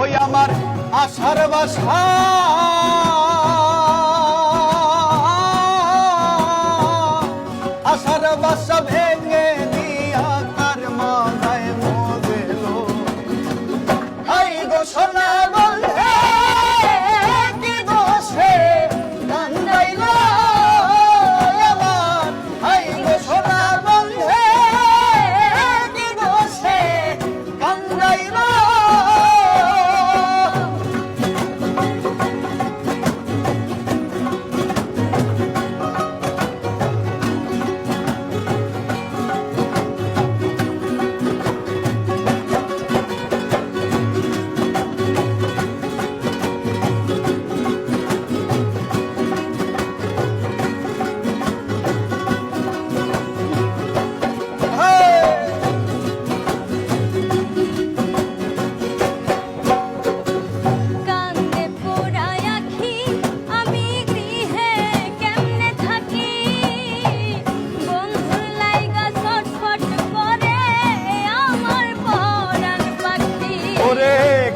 ওই আমার আশার বাসা আশার বাসা ভেঙে দিয়া তার মাথায় মজেল আই গো সোনা বন্ধে কি দোষে কান্দাইল আমার আই গো সোনা বন্ধে কি দোষে কান্দাইল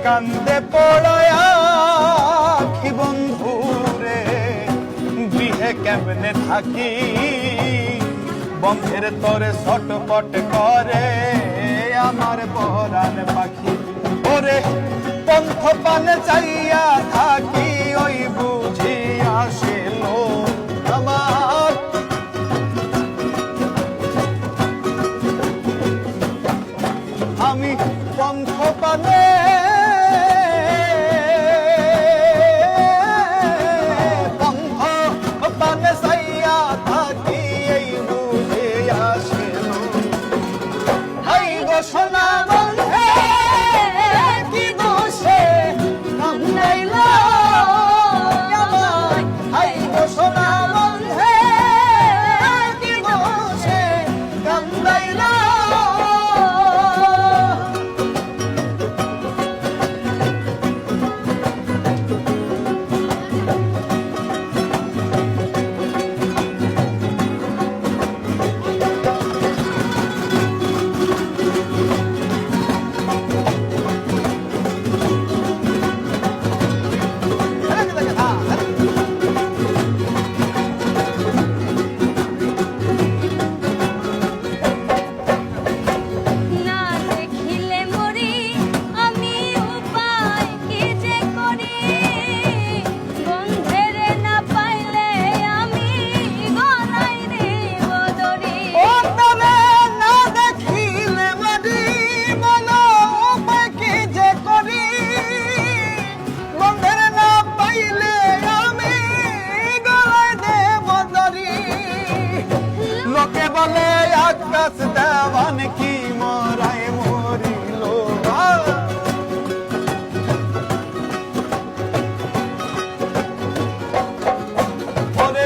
কান্দে পড়ায়া কি বন্ধু রে গৃহে কেমনে থাকি বন্ধের তরে ছটপট করে আমার পরাণ পাখি ওরে পন্থ পানে চাইয়া থাকি ওই বুঝি আসিল আমার আমি পন্থ পানে সোনা বন্ধে কি দোষে কান্দাইল আমার আই গো সোনা বন্ধে কি দোষে কান্দাইল লোকে বলে আকাশ দেওয়ান কি মরাই মরিল ওরে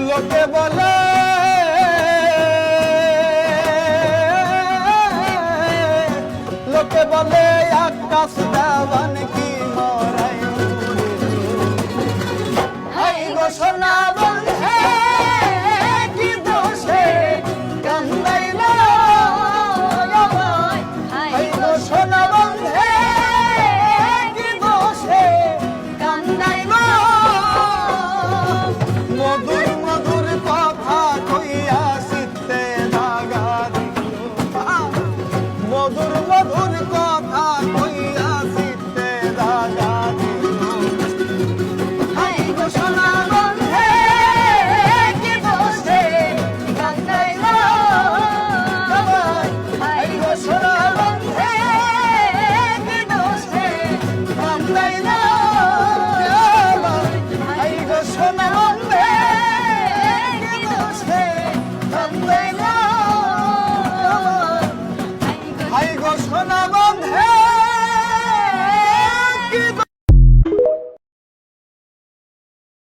লোকে বলে আকাশ দেওয়ান কি মরাই মরিল হাই গো সোনা বন্ধে মধুর মধুর কথা কইয়া সিতে দাগা